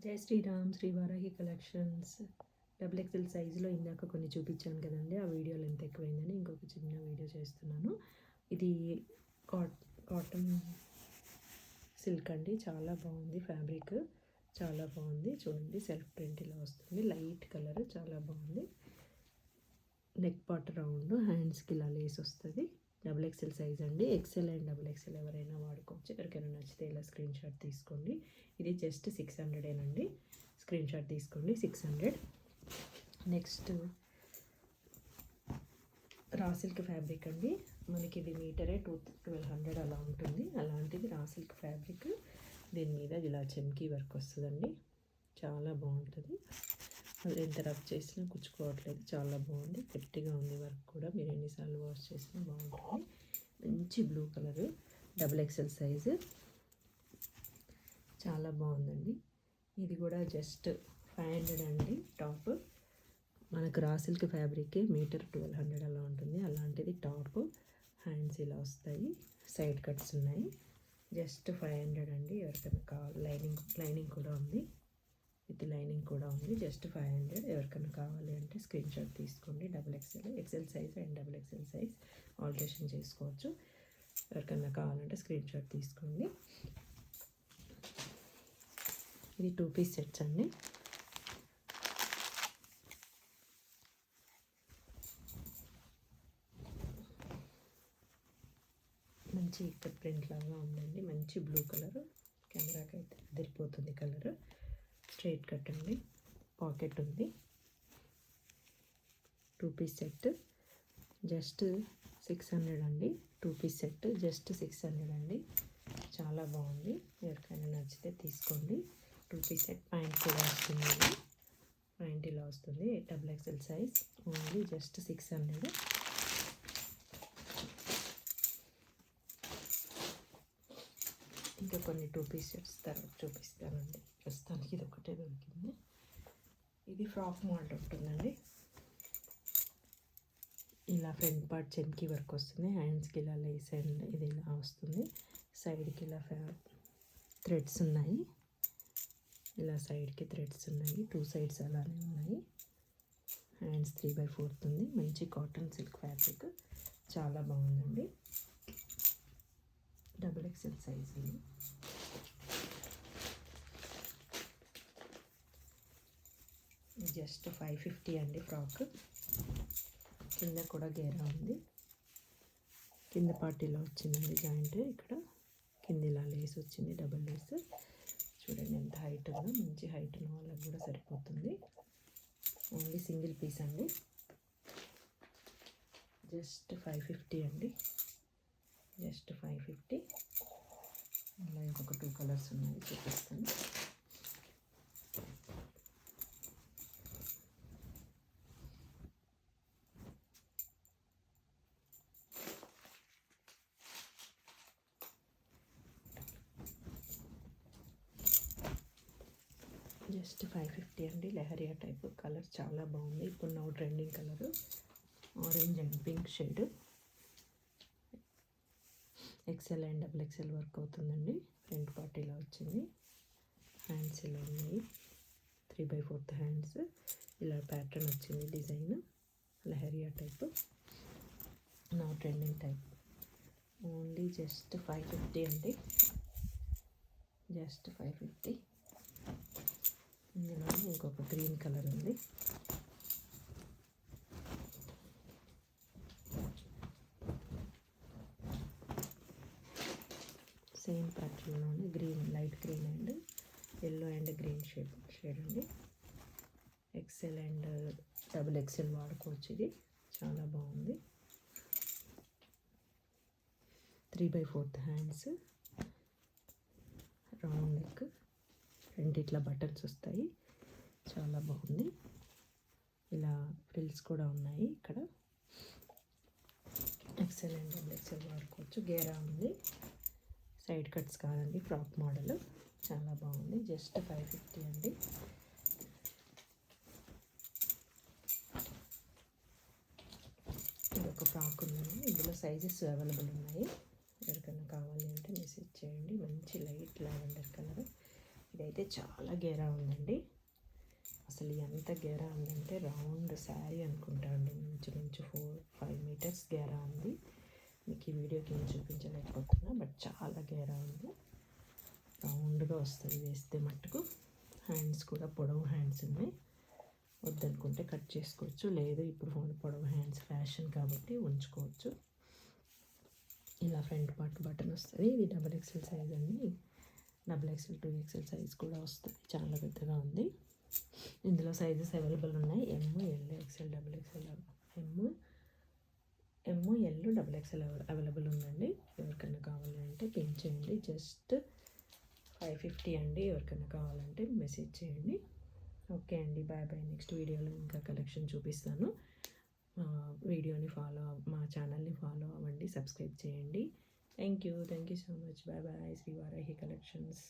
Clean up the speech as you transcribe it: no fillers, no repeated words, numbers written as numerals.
జై Shriram Shri Varahi collections double XL సైజులో ఇందాక కొన్ని చూపించాను కదండి. ఆ వీడియో లెంత్ ఎక్కువైందని ఇంకొక చిన్న వీడియో చేస్తున్నాను. ఇది కాటన్ సిల్క్ అండి. చాలా బాగుంది. ఫ్యాబ్రిక్ చాలా బాగుంది. చూడండి, సెల్ఫ్ ప్రింట్ ఇలా వస్తుంది. లైట్ కలర్ చాలా బాగుంది. నెక్ పార్ట్ రౌండ్, హ్యాండ్స్కి ఇలా లేస్ వస్తుంది. డబుల్ ఎక్సెల్ సైజ్ అండి. ఎక్సెల్ అండ్ డబుల్ ఎక్సెల్ ఎవరైనా వాడుకోవచ్చు. ఎవరికైనా నచ్చితే ఇలా స్క్రీన్ షాట్ తీసుకోండి. ఇది జస్ట్ 600 అండి. స్క్రీన్ షాట్ తీసుకోండి. 600. నెక్స్ట్ రా సిల్క్ ఫ్యాబ్రిక్ అండి. మనకి ఇది మీటరే 1200 అలా ఉంటుంది. అలాంటిది రా సిల్క్ ఫ్యాబ్రిక్. దీని మీద ఇలా చెమ్కీ వర్క్ వస్తుందండి. చాలా బాగుంటుంది. అది ఎంత రబ్ చేసినా కుచ్చుకోవట్లేదు. చాలా బాగుంది. గట్టిగా ఉంది వర్క్ కూడా. మీరు ఎన్నిసార్లు వాష్ చేసినా బాగుంటుంది. మంచి blue colour, double XL size. చాలా బాగుందండి. ఇది కూడా జస్ట్ 500 అండి. టాప్ మనకు రా సిల్క్ ఫ్యాబ్రిక్ మీటర్ 1200 అలా ఉంటుంది. అలాంటిది టాప్. హ్యాండ్స్ ఇలా వస్తాయి. సైడ్ కట్స్ ఉన్నాయి. జస్ట్ 500 అండి. ఎవరికైనా కావాలి. లైనింగ్ కూడా ఉంది. విత్ లైనింగ్ కూడా ఉంది. జస్ట్ 500. ఎవరికైనా కావాలి అంటే స్క్రీన్ షాట్ తీసుకోండి. Double XL size and double XL size alteration చేసుకోవచ్చు. ఎవరికైనా కావాలంటే స్క్రీన్ షాట్ తీసుకోండి. ఇది 2 పీస్ సెట్స్ అండి. మంచి ఇక్కడ ప్రింట్ లాగా ఉందండి. మంచి బ్లూ కలర్. కెమెరాకి అయితే అదిరిపోతుంది కలర్. స్ట్రైట్ కట్ అండి. పాకెట్ ఉంది. 2 పీస్ సెట్ జస్ట్ 600 అండి. 2 పీస్ సెట్ జస్ట్ 600 అండి. చాలా బాగుంది. ఎవరికైనా నచ్చితే తీసుకోండి. 2 పీస్ సెట్. ప్యాంట్ కూడా వస్తుంది. ప్యాంట్ ఇలా వస్తుంది. Double XL size. Only just 600. ఇంకా కొన్ని 2 పీస్ సెట్స్ తర్వాత చూపిస్తానండి. ప్రస్తుతానికి ఇది ఒకటే దొరికింది. ఇది ఫ్రాక్ మోడల్ ఉంటుందండి. ఇలా ఫ్రంట్ పార్ట్ చెమ్కీ వర్క్ వస్తుంది. హ్యాండ్స్కి ఇలా లేస్ అండ్ ఇది ఇలా వస్తుంది. సైడ్కి ఇలా థ్రెడ్స్ ఉన్నాయి. ఇలా సైడ్కి థ్రెడ్స్ ఉన్నాయి. 2 సైడ్స్ అలానే ఉన్నాయి. హ్యాండ్స్ 3/4 ఉంది. మంచి కాటన్ సిల్క్ ఫ్యాబ్రిక్. చాలా బాగుందండి. డబుల్ ఎక్సెల్ సైజ్ ఇది. జస్ట్ 550 అండి. ఫ్రాక్ కింద కూడా గేరా ఉంది. కింద పార్టీలో వచ్చిందండి జాయింట్. ఇక్కడ కింద ఇలా లేస్ వచ్చింది. Double Lay's. చూడండి ఎంత హైట్ ఉందో. మంచి హైట్ ఉన్న వాళ్ళకి కూడా సరిపోతుంది. ఓన్లీ సింగిల్ పీస్ అండి. జస్ట్ 550 అండి. జస్ట్ 550. అలా ఇంకొక 2 కలర్స్ ఉన్నాయి, చూపిస్తాను. జస్ట్ 550 అండి. లెహరియా టైప్. కలర్ చాలా బాగుంది. ఇప్పుడు నా trending colour orange and pink shade. XL and double XL work అవుతుందండి. ఫ్రంట్ పార్ట్ ఇలా వచ్చింది. హ్యాండ్స్ ఇలా ఉన్నాయి. 3/4 హ్యాండ్స్. ఇలా ప్యాటర్న్ వచ్చింది. Design leheriya type. నా ట్రెండింగ్ టైప్. ఓన్లీ జస్ట్ 550 అండి. జస్ట్ 550. ఇందులో ఇంకొక గ్రీన్ కలర్ ఉంది. సేమ్ ప్యాటర్న్లోనే green, light green and yellow and green shade అండి. ఎక్సెల్ అండ్ డబుల్ ఎక్సెల్ వాడుకోవచ్చు. ఇది చాలా బాగుంది. 3/4 హ్యాండ్స్. Round neck. రెండిట్లా బటన్స్ వస్తాయి. చాలా బాగుంది. ఇలా ఫ్రిల్స్ కూడా ఉన్నాయి. ఇక్కడ ఎక్సెల్ అండ్ డబుల్ ఎక్సెల్ వాడుకోవచ్చు. గేరా ఉంది. సైడ్ కట్స్ కాదండి. Frock model. చాలా బాగుంది. జస్ట్ 550 అండి. ఇది ఒక ఫ్రాక్ ఉందండి. ఇందులో సైజెస్ అవైలబుల్ ఉన్నాయి. ఎవరికైనా కావాలి అంటే మెసేజ్ చేయండి. మంచి లైట్ లావెండర్ కలర్. ఇదైతే చాలా గేరా ఉందండి. అసలు ఎంత గేరా ఉందంటే రౌండ్ శారీ అనుకుంటా అండి, ఇంచుమించు 4-5 మీటర్స్ గేరా ఉంది. మీకు ఈ వీడియోకి నేను చూపించలేకపోతున్నా, బట్ చాలా గేరా ఉంది. రౌండ్గా వస్తుంది వేస్తే మట్టుకు. హ్యాండ్స్ కూడా పొడవు హ్యాండ్స్ ఉన్నాయి. వద్దనుకుంటే కట్ చేసుకోవచ్చు, లేదు ఇప్పుడు పొడవు హ్యాండ్స్ ఫ్యాషన్ కాబట్టి ఉంచుకోవచ్చు. ఇలా ఫ్రంట్ పార్ట్ బటన్ వస్తుంది. ఇది XXL సైజ్ అండి. XXL 2XL సైజ్ కూడా వస్తుంది. చాలా పెద్దగా ఉంది. ఇందులో సైజెస్ అవైలబుల్ ఉన్నాయి. M, L, XL, XXL, M, L, XXL available ఉందండి. ఎవరికైనా కావాలంటే పిన్ చేయండి. జస్ట్ 550 అండి. ఎవరికైనా కావాలంటే మెసేజ్ చేయండి. ఓకే అండి, బాయ్ బాయ్. నెక్స్ట్ వీడియోలో ఇంకా కలెక్షన్ చూపిస్తాను. మా ఛానల్ని ఫాలో అవ్వండి, సబ్స్క్రైబ్ చేయండి. Thank you so much. Bye bye. Shri Varahi collections.